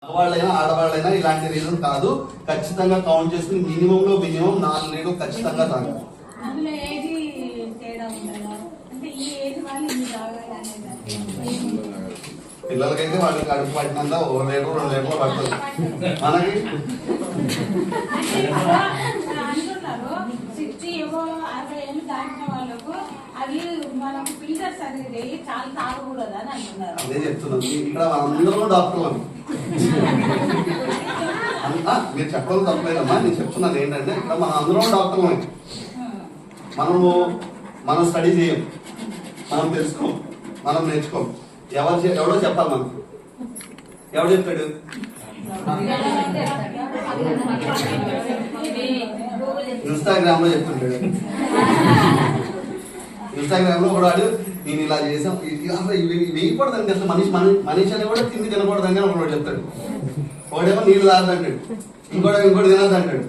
మగవాళ్ళైనా ఆడవాళ్ళైనా ఇలాంటి రీజన్ కాదు. ఖచ్చితంగా కౌంట్ చేసుకుని మినిమం 4 లీటర్లు ఖచ్చితంగా తాగాలి. పిల్లలకైతే వాళ్ళకి అడుగు పట్టినంత 1 లీటర్ 2 లీటర్లు పడుతుంది. మనకి అదే చెప్తున్నాను. ఇక్కడ అందరూ డాక్టర్లు మీరు చెప్పడం తప్పలేదమ్మా. నేను చెప్తున్నాను ఏంటంటే ఇక్కడ మన అందరం డాక్టర్లమే. మనం స్టడీ చేయం, మనం తెలుసుకోం, మనం నేర్చుకోం. ఎవడో చెప్పాలి మనకు. ఎవడు చెప్తాడు? ఇన్స్టాగ్రామ్ లో చెప్తుంటాడు. ఇన్స్టాగ్రామ్ లో కూడా నేను ఇలా చేసాం, అసలు ఇవి వేయకూడదండి, అసలు మనిషి అని కూడా తిండి తినకూడదని ఒకడు చెప్తాడు. ఒకడేమో నీళ్ళు తాగదంటాడు, ఇంకోటి తినద్దంటాడు.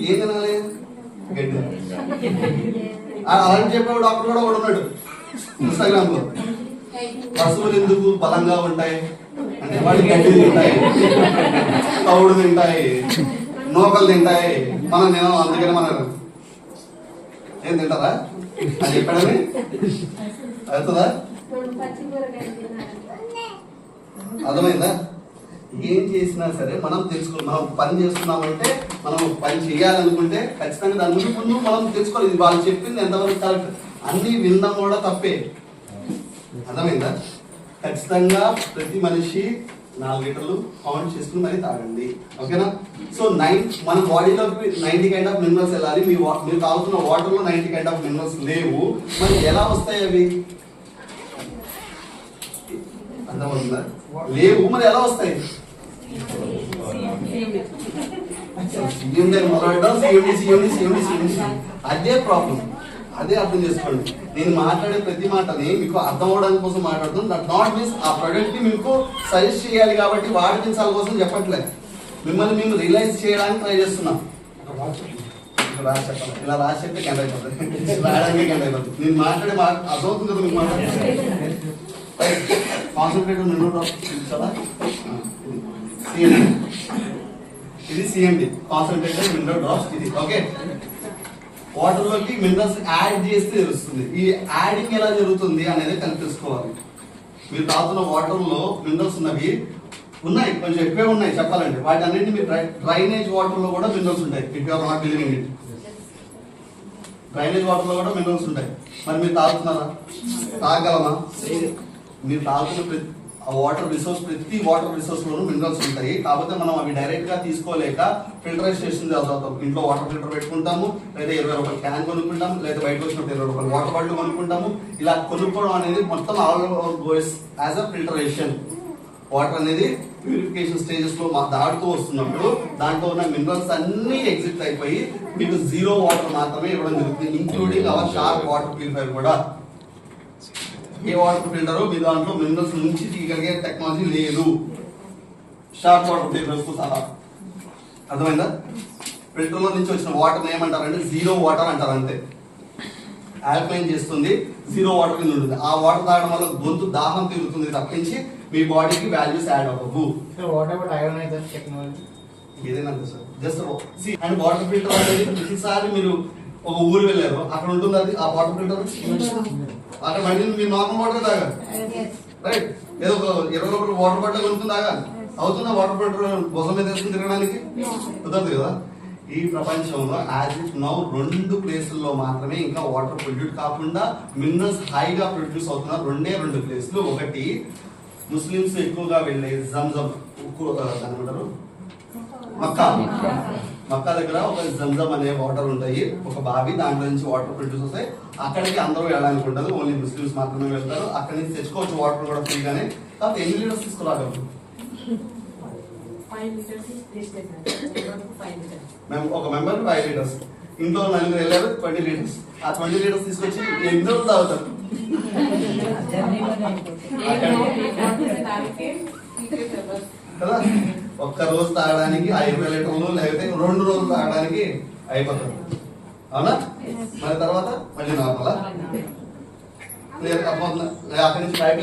ఏం తినాలి? గడ్డి. అలాంటి చెప్పే డాక్టర్ కూడా ఒకడు ఉన్నాడు ఇన్స్టాగ్రామ్ లో. పశువులు ఎందుకు బలంగా ఉంటాయి అంటే వాడి గడ్డి తింటాయి, తౌడు తింటాయి, నూకలు తింటాయి. మనం తినాలి, అందుకని మనం ఏం తింటారా అని చెప్పాడని అవుతుందా? అర్థమైందా? ఏం చేసినా సరే మనం తెలుసుకోవాలి. మనం పని చేస్తున్నామంటే, మనం పని చేయాలనుకుంటే ఖచ్చితంగా దాని ముందు మనం తెలుసుకోవాలి. ఇది వాళ్ళు చెప్పింది ఎంతవరకు కరెక్ట్. అన్ని వినడం కూడా తప్పే. అర్థమైందా? ఖచ్చితంగా ప్రతి మనిషి 4 లీటర్లు కౌంట్ చేసుకుని మరి తాగండి. ఓకేనా? సో మన బాడీలోకి 90 కైండ్ ఆఫ్ మినరల్స్ వెళ్ళాలి. మీరు తాగుతున్న వాటర్ లో 90 కైండ్ ఆఫ్ మినరల్స్ లేవు. మరి ఎలా వస్తాయి అవి? అర్థమవుతుందా? లేవు, మరి ఎలా వస్తాయి? అదే ప్రాబ్లం. అదే అర్థం చేసుకోండి. నేను మాట్లాడే ప్రతి మాటని మీకు అర్థం అవడానికి కోసం మాట్లాడుతున్నాను. దట్ నాట్ మీన్స్ ఆ ప్రొడక్ట్ ని మీకు సజెస్ట్ చేయాలి కాబట్టి వాడిపించాల కోసం చెప్పట్లేదు. మిమ్మల్ని మేము రియలైజ్ చేయడానికి ట్రై చేస్తున్నాం. ఇలా రాసి చెప్తే గంట అయిపోతుంది, రాయడానికి గంట అయిపోతుంది. నేను మాట్లాడే అర్థమవుతుంది కదా మీకు మాట్లాడే. కాన్సన్ట్రేట్ ఇది సిఎండి, కాన్సన్ట్రేటెడ్ మినరల్ డ్రాప్స్. ఇది ఓకే. వాటర్ లోకి మినరల్స్ యాడ్ చేస్తే తెలుస్తుంది. ఈ యాడింగ్ ఎలా జరుగుతుంది అనేది తెలుసుకోవాలి. మీరు తాగుతున్న వాటర్ లో మినరల్స్ ఉన్నాయి, కొంచెం ఎక్కువే ఉన్నాయి చెప్పాలంటే. వాటి అన్నింటినీ మీరు డ్రైనేజ్ వాటర్ లో కూడా మినరల్స్ ఉంటాయి. If you are not believing it, drainage water లో కూడా మినరల్స్ ఉంటాయి. మరి మీరు తాగుతున్నారా? తాగలమా? మీరు తాగుతున్న ప్రతి వాటర్ రిసోర్స్ లోనూ మినరల్స్ ఉంటాయి. కాకపోతే మనం అవి డైరెక్ట్ గా తీసుకోలేక ఫిల్టరైజేషన్ చదువుతాం. ఇంట్లో వాటర్ ఫిల్టర్ పెట్టుకుంటాము, లేదా 20 రూపాయలు క్యాన్ కొనుక్కుంటాము, లేదా బయట వచ్చినప్పుడు 20 రూపాయలు వాటర్ బాటిల్ కొనుక్కుంటాము. ఇలా కొనుక్కోవడం అనేది మొత్తం all over goes as a filtration. Water అనేది ప్యూరిఫికేషన్ స్టేజెస్ లో దాటుతూ వస్తున్నప్పుడు దాంట్లో ఉన్న మినరల్స్ అన్ని ఎగ్జిట్ అయిపోయి మీకు 0 వాటర్ మాత్రమే ఇవ్వడం జరుగుతుంది, including our sharp water purifier కూడా. ఏ వాటర్ ఫిల్టర్ మీ దాంట్లో మినరల్స్ నుంచి తీయగలిగే టెక్నాలజీ లేదు, షార్ప్ వాటర్ ఫిల్టర్స్ తో సహా. అర్థమైందా? ఫిల్టర్ లో నుంచి వచ్చిన వాటర్ ఏమంటారంటే 0 వాటర్ అంటారు. అంతే, ఆల్కలైన్ చేస్తుంది, 0 వాటర్ కింద ఉంటుంది. ఆ వాటర్ తాగడం వల్ల గొంతు దాహం తీరుతుంది తప్పించి మీ బాడీకి వాల్యూస్ యాడ్ అవ్వవు. ఏదైనా sir just and water filter అనేది ప్రతిసారి మీరు ఒక ఊరు వెళ్ళారు, అక్కడ ఉంటుంది అది ఆ వాటర్ ఫిల్టర్. అక్కడ మళ్ళీ మీరు నార్మల్ వాటర్ తాగాలి, రైట్? ఏదో ఒక 20 రూపాయలు వాటర్ బాటిల్ కొనుక్కుని తాగాలి. అవుతున్న వాటర్ ఫిల్టర్ బొసం మీద వేసుకుని తిరగడానికి కుదరదు కదా. ఈ ప్రపంచంలో యాజ్ ఇట్ నౌ 2 ప్లేసుల్లో మాత్రమే ఇంకా వాటర్ ప్రొడ్యూస్ కాకుండా మినరల్స్ హైగా ప్రొడ్యూస్ అవుతున్న 2 ప్లేసులు. ఒకటి ముస్లిమ్స్ ఎక్కువగా వెళ్ళే జంజం, ఏమంటారు, మక్కా దగ్గర ఒక జంజం అనే వాటర్ ఉంటాయి, ఒక బావి, దాంట్లో నుంచి వాటర్ ప్రొడ్యూస్ అవుతాయి. అక్కడికి అందరూ వెళ్ళడానికి ఉండదు, ఓన్లీ ముస్లిమ్స్ మాత్రమే వెళ్తారు. అక్కడి నుంచి తెచ్చుకోవచ్చు వాటర్ కూడా ఫ్రీగానే. కాబట్టి ఎన్ని లీటర్స్ తీసుకురాగలరు? మేము ఒక మెంబర్ 5 లీటర్స్, ఇంట్లో 4 వెళ్ళారు 20 లీటర్స్. ఆ 20 లీటర్స్ తీసుకొచ్చి ఎన్ని రోజులు తాగుతారు కదా? ఒక్క రోజు తాగడానికి 5 లీటర్లు, లేకపోతే 2 రోజులు తాగడానికి అయిపోతుంది. అవునా? మరి తర్వాత మళ్ళీ నార్మలా? అక్కడి నుంచి బయట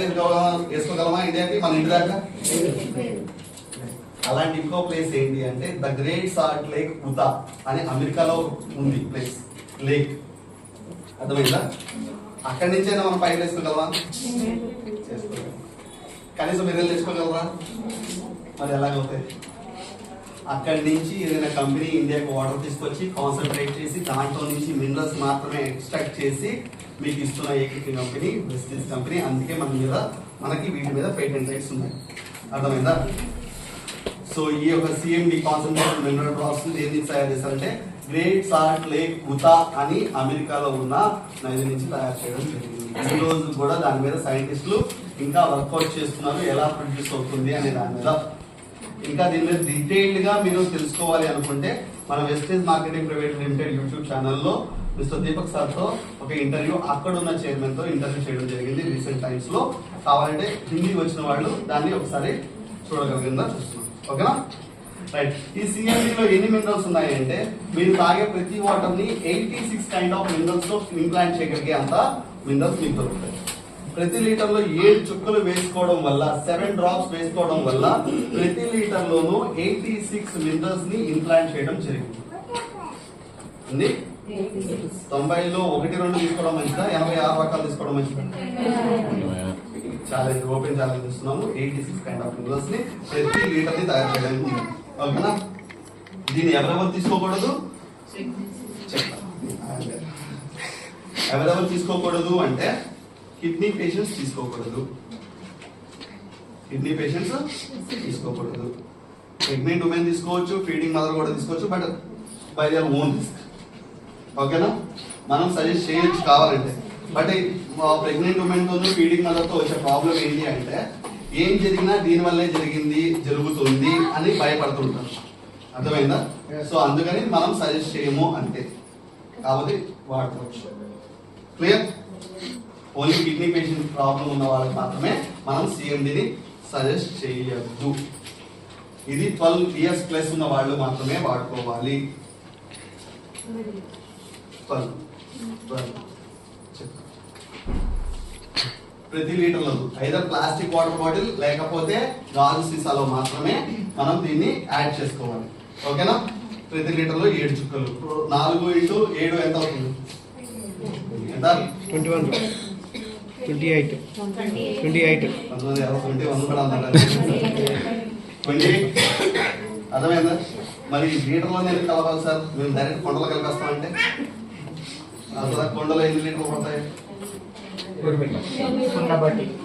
వేసుకోగలమా ఇండియాకి, మన ఇంటి దాకా? అలాంటి ఇంకో ప్లేస్ ఏంటి అంటే ద గ్రేట్ సాల్ట్ లేక్ ఉతా అని అమెరికాలో ఉంది ప్లేస్ లేక్. అర్థమైందా? అక్కడి నుంచైనా మనం పైకి వేసుకోగలరా? చేసుకోగలరా? కనీసం మీరు తెచ్చుకోగలరా? మరి ఎలాగవుతాయి? అక్కడి నుంచి ఏదైనా కంపెనీ ఇండియాకి వాటర్ తీసుకొచ్చి కాన్సన్ట్రేట్ చేసి దాంట్లో నుంచి మినరల్స్ మాత్రమే ఎక్స్ట్రాక్ట్ చేసి మీకు ఇస్తున్న ఏకైక కంపెనీ వెస్టీజ్ కంపెనీ. అందుకే మనకి వీటి మీద పేటెంట్ రైట్స్ ఉన్నాయి. అర్థమైందా? సో ఈ యొక్క సిఎండి కాన్సన్ట్రేటెడ్ మినరల్ డ్రాప్స్ దేని నుంచి తయారు చేస్తారంటే గ్రేట్ సాల్ట్ లేక్ ఉతా అని అమెరికాలో ఉన్న నది నుంచి తయారు చేయడం జరిగింది. ఈ రోజు కూడా దాని మీద సైంటిస్టులు ఇంకా వర్కౌట్ చేస్తున్నారు, ఎలా ప్రొడ్యూస్ అవుతుంది అనే దాని మీద. ఇంకా దీని మీద డీటెయిల్డ్ గా మీరు తెలుసుకోవాలి అనుకుంటే మన wastage marketing private limited YouTube ఛానల్లో మిస్టర్ దీపక్ సార్ తో ఒక ఇంటర్వ్యూ, అక్కడ ఉన్న చైర్మన్ తో ఇంటర్వ్యూ చేయడం జరిగింది రీసెంట్ టైమ్స్ లో. కావాలంటే హిందీ వచ్చిన వాళ్ళు దాన్ని ఒకసారి చూడగలిగిందా చూస్తున్నాం. ఓకేనా? రైట్. ఈ సిఎండిలో ఎన్ని మినరల్స్ ఉన్నాయి అంటే మీరు తాగే ప్రతి వాటర్ ని 86 కైండ్ ఆఫ్ మినరల్స్ తో ఇంప్లాంట్ చేయగలిగే అంత మినరల్స్ మీకు దొరుకుతాయి. ప్రతి లీటర్ లో 7 చుక్కలు వేసుకోవడం వల్ల 7 డ్రాప్స్ వేసుకోవడం వల్ల ప్రతి లీటర్ లోనూ 86 మినరల్స్ ని ఇంప్లాంట్ చేయడం జరిగింది. 90లో 1-2 తీసుకోవడం మంచిదా, 86 రకాలు తీసుకోవడం మంచిదా? ఛాలెంజ్, ఓపెన్ ఛాలెంజ్ ఇస్తున్నాము. 86 కైండ్ ఆఫ్ మినరల్స్ ని ప్రతి లీటర్ ని తయారు చేయడానికి. ఓకేనా? దీన్ని ఎవరెవరు తీసుకోకూడదు ఎవరెవరు తీసుకోకూడదు అంటే కిడ్నీ పేషెంట్స్ తీసుకోకూడదు, కిడ్నీ పేషెంట్స్ తీసుకోకూడదు. ప్రెగ్నెంట్ ఉమెన్ తీసుకోవచ్చు, ఫీడింగ్ మదర్ కూడా తీసుకోవచ్చు, but by their own risk. ఓకేనా? మనం సజెస్ట్ చేయొచ్చు కావాలంటే. బట్ ప్రెగ్నెంట్ ఉమెన్ తో ఫీడింగ్ మదర్ తో వచ్చే ప్రాబ్లం ఏంటి అంటే ఏం జరిగినా దీని వల్లే జరుగుతుంది అని భయపడుతుంటారు. అర్థమైందా? సో అందుకని మనం సజెస్ట్ చేయము అంతే, కాబట్టి వాడుకోవచ్చు. Clear? Only kidney patient problem ఉన్న వాళ్ళకి మాత్రమే మనం సిఎండిని సజెస్ట్ చేయొద్దు. ఇది 12 years ప్లస్ ఉన్న వాళ్ళు మాత్రమే వాడుకోవాలి. 12 ప్రతి లీటర్లో ఐదర్ ప్లాస్టిక్ వాటర్ బాటిల్ లేకపోతే గాజు సీసాలో మాత్రమే మనం దీన్ని యాడ్ చేసుకోవాలి. ఓకేనా? ప్రతి లీటర్లో 7 చుక్కలు. 4 × 7 ఎంత అవుతుంది? ఎంత? 28. 28. అర్థమైందా? మరి లీటర్లో ఎందుకు కలపాలి సార్? మేము డైరెక్ట్ కొండలో కలిపేస్తామంటే అసలు కొండలో ఎన్ని లీటర్లు పడతాయి?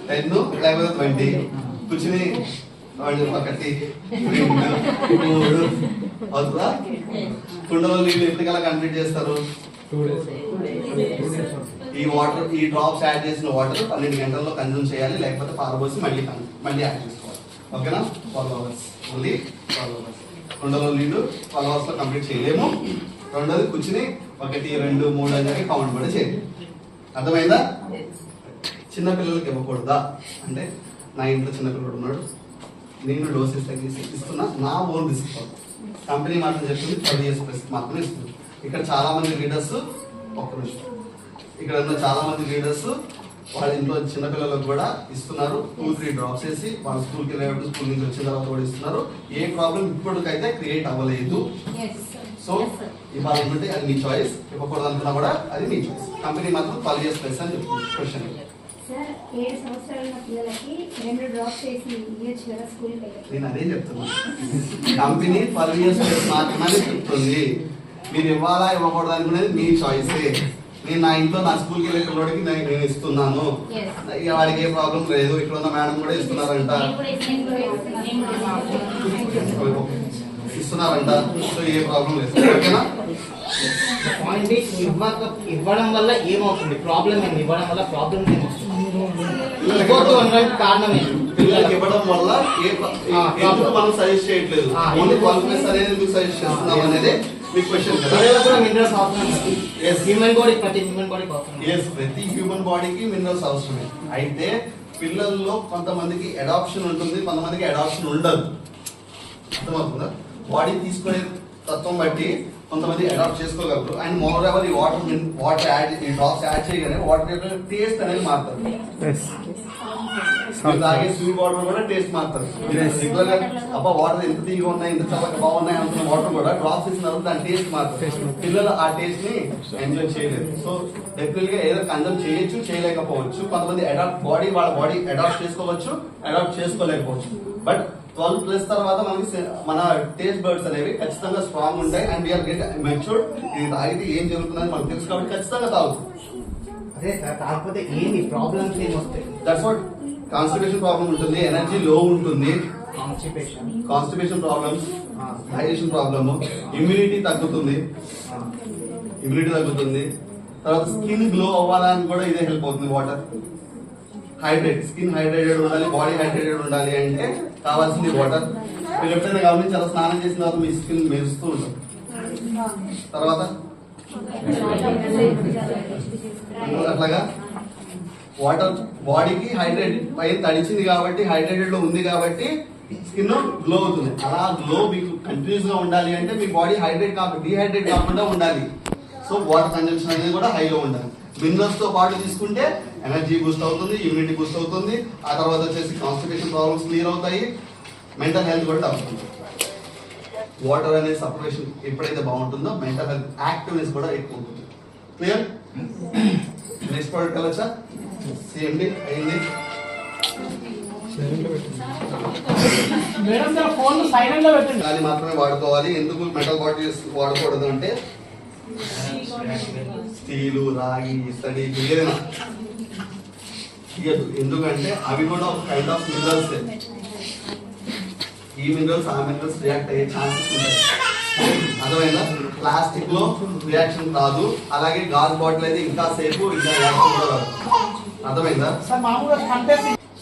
10 లేకపోతే 20. కూర్చుని 1 ఒకటి 2 3 అవుతుందా? కుండలో నీళ్ళు ఎప్పటికల్లా కంప్లీట్ చేస్తారు? 2 days. ఈ డ్రాప్స్ యాడ్ చేసిన వాటర్ 12 గంటల్లో కన్జ్యూమ్ చేయాలి, లేకపోతే పారబోసి మళ్ళీ యాడ్ చేసుకోవాలి. ఓకేనా? 12 hours, ఓన్లీ 12 hours. కుండలో నీళ్ళు 12 hours లో కంప్లీట్ చేయలేము. రెండోది కూర్చుని 1 2 3 అని కౌంట్ కూడా చేయాలి. అర్థమైందా? చిన్నపిల్లలకి ఇవ్వకూడదా అంటే నా ఇంట్లో చిన్నపిల్లడు ఉన్నాడు, నేను డోసెస్ తగ్గిసి ఇస్తున్నా, నా ఓన్ రిస్క్. కంపెనీ మాత్రం చెప్తుంది 12 years ప్లస్ మాత్రమే ఇస్తుంది. ఇక్కడ చాలా మంది లీడర్స్ ఇక్కడ ఉన్న చాలా మంది లీడర్స్ వాళ్ళ ఇంట్లో చిన్నపిల్లలకు కూడా ఇస్తున్నారు. 2-3 డ్రాప్స్ వేసి వాళ్ళ స్కూల్కి వెళ్ళేటప్పుడు, స్కూల్ నుంచి వచ్చిన తర్వాత కూడా ఇస్తున్నారు. ఏ ప్రాబ్లం ఇప్పటికైతే క్రియేట్ అవ్వలేదు. సో ఇవాళ ఉంటే అది మీ చాయిస్, ఇవ్వకూడదు అనుకున్నా కూడా అది మీ చాయిస్. కంపెనీ మాత్రం 12 years ప్లస్ అని చెప్తుంది. క్వశ్చన్ నేను అదే చెప్తున్నా, కంపెనీ 12 years ప్లస్ మాత్రమే చెప్తుంది. మీరు ఇవ్వాలా ఇవ్వకూడదు అనుకునేది మీ చాయిసే. నేను నా ఇంట్లో నా స్కూల్కి వెళ్ళే పిల్లడికి నేను ఇస్తున్నాను, ఇక వాడికి ఏ ప్రాబ్లం లేదు. ఇక్కడ ఉన్న మేడం కూడా ఇస్తున్నారంట. సో ఏ ప్రాబ్లం లేదు. ఓకేనా? ఇవ్వడం వల్ల ఏమవుతుంది? ప్రాబ్లం ఏమి? ఇవ్వడం వల్ల ప్రాబ్లం ఏమవుతుంది? కారణం పిల్లలకి ఇవ్వడం వల్ల ఎందుకు మనం సజెస్ట్ చేయట్లేదు, ఓన్లీ కాన్ఫిడెన్స్ అనేది ఎందుకు సజెస్ట్ చేస్తున్నాం అనేది మీ క్వశ్చన్ కదా. ప్రతి హ్యూమన్ బాడీకి మినరల్స్ అవసరమే. అయితే పిల్లల్లో కొంతమందికి అడాప్షన్ ఉంటుంది, కొంతమందికి అడాప్షన్ ఉండదు. అర్థమవుతుందా? బాడీ తీసుకునే తత్వం బట్టి కొంతమంది అడాప్ట్ చేసుకోగలరు. అండ్ మోర్ ఎవర్ ఈ వాటర్ యాడ్ ఈ డ్రాప్స్ యాడ్ చేయగానే వాటర్ యొక్క టేస్ట్ అనేది మారుతుంది. మీరు తాగే స్వీట్ వాటర్ కూడా టేస్ట్ మారుతుంది. రెగ్యులర్ గా అబ్బా వాటర్ ఎంత తీగా ఉన్నాయి, ఎంత చల్లగా బాగున్నాయి అనుకున్న వాటర్ కూడా డ్రాప్స్ ఇచ్చిన తర్వాత దాని టేస్ట్ మారుతుంది. పిల్లలు ఆ టేస్ట్ ని ఎంజాయ్ చేయలేరు. సో డెఫినెట్ గా ఏదో కన్సమ్ చేయొచ్చు, చేయలేకపోవచ్చు. కొంతమంది బాడీ వాళ్ళ బాడీ అడాప్ట్ చేసుకోవచ్చు, అడాప్ట్ చేసుకోలేకపోవచ్చు. బట్ 12+ తర్వాత మనకి మన టేస్ట్ బర్డ్స్ అనేవి ఖచ్చితంగా స్ట్రాంగ్ ఉంటాయి. And we are get matured. ఇది తాగితే ఏం జరుగుతుందని మనకు తెలుసు కాబట్టి ఖచ్చితంగా తాగుతాం. అదే సార్, కాకపోతే ఏంటి ప్రాబ్లమ్స్ ఏమొస్తాయి? దట్స్ వాట్ కాన్స్టిపేషన్ ప్రాబ్లం ఉంటుంది, ఎనర్జీ లో ఉంటుంది, constipation problems, digestion problem, immunity తగ్గుతుంది. తర్వాత స్కిన్ గ్లో అవ్వాలని కూడా ఇదే హెల్ప్ అవుతుంది. వాటర్ స్కిన్ హైడ్రేటెడ్ ఉండాలి, బాడీ హైడ్రేటెడ్ ఉండాలి అంటే కావాల్సింది వాటర్. మీరు ఎప్పుడైనా గమనించారా, స్నానం చేసిన తర్వాత మీ స్కిన్ మెరుస్తూ ఉంటుంది. తర్వాత అట్లాగా వాటర్ బాడీకి హైడ్రేట్ పైన తడిచింది కాబట్టి, హైడ్రేటెడ్ లో ఉంది కాబట్టి స్కిన్ గ్లో అవుతుంది. అలా గ్లో మీకు కంటిన్యూస్ గా ఉండాలి అంటే మీ బాడీ డిహైడ్రేట్ కాకుండా ఉండాలి. సో వాటర్ కన్జంప్షన్ అనేది కూడా హైలో ఉండాలి. మినరల్స్ తో పాటు తీసుకుంటే ఎనర్జీ బూస్ట్ అవుతుంది, ఇమ్యూనిటీ బూస్ట్ అవుతుంది. ఆ తర్వాత వచ్చేసి కాన్స్టిపేషన్ ప్రాబ్లమ్స్ క్లియర్ అవుతాయి, మెంటల్ హెల్త్ కూడా అవుతుంది. వాటర్ అనే సపరేషన్ ఎప్పుడైతే బాగుంటుందో మెంటల్ హెల్త్ యాక్టివ్నెస్ కూడా ఎక్కువ ఉంటుంది. క్లియర్? నెక్స్ట్ ప్రోడక్ట్ వెళ్ళొచ్చా? సిఎండి అయింది. గాలి మాత్రమే వాడుకోవాలి. ఎందుకు మెటల్ బాటిల్స్ వాడకూడదు అంటే స్టీలు, రాగి, ఇత్తడి ఏదైనా తీయదు. ఎందుకంటే అవి కూడా ఒక కైండ్ ఆఫ్ మినరల్స్. ఈ మినరల్స్ ఆ మినరల్స్ రియాక్ట్ అయ్యే ఛాన్సెస్ ఉంటాయి. అర్థమైందా? ప్లాస్టిక్ లో రియాక్షన్ రాదు, అలాగే గాజు బాటిల్ అయితే ఇంకా సేపు ఇంకా రియాక్షన్ కూడా రాదు. అర్థమైందా?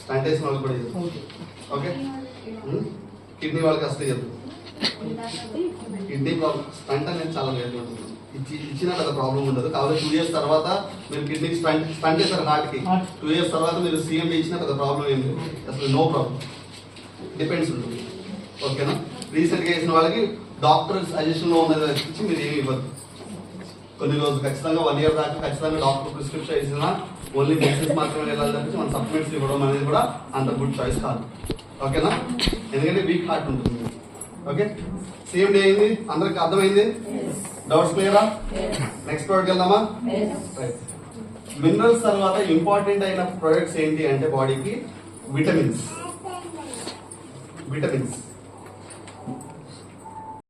స్టంటేషన్ వాళ్ళు కూడా ఓకే. కిడ్నీ వాళ్ళకి వస్తే చెప్పు. కిడ్నీ ప్రాబ్లం స్టంట్ అనేది చాలా రేట్ ఉంటుంది. ఇచ్చిన పెద్ద ప్రాబ్లం ఉండదు. కాబట్టి 2 years తర్వాత మీరు కిడ్నీకి స్టంట్ చేస్తారు హార్ట్ కి. 2 years తర్వాత మీరు సిఎండి ఇచ్చిన పెద్ద ప్రాబ్లం ఏం లేదు, అసలు నో ప్రాబ్లం. డిపెండ్స్ ఉంటుంది. ఓకేనా? రీసెంట్ గా చేసిన వాళ్ళకి డాక్టర్ సజెషన్ లో ఉన్నది ఇచ్చి మీరు ఏమి ఇవ్వదు. కొన్ని రోజులు ఖచ్చితంగా 1 year దాకా ఖచ్చితంగా డాక్టర్ ప్రిస్క్రిప్షన్ ఇచ్చిన ఓన్లీ మెడిసిన్స్ మాత్రమే వెళ్ళాలి తప్పించి మన సప్లిమెంట్స్ ఇవ్వడం అనేది కూడా అంత గుడ్ చాయిస్ కాదు. ఓకేనా? ఎందుకంటే వీక్ హార్ట్ ఉంటుంది. ఓకే, సేమ్ డే అయింది, అందరికి అర్థమైంది? డౌట్స్ క్లియరా? నెక్స్ట్ ప్రోడక్ట్ వెళ్దామా? మినరల్స్ తర్వాత ఇంపార్టెంట్ అయిన ప్రొడక్ట్స్ ఏంటి అంటే బాడీకి విటమిన్స్.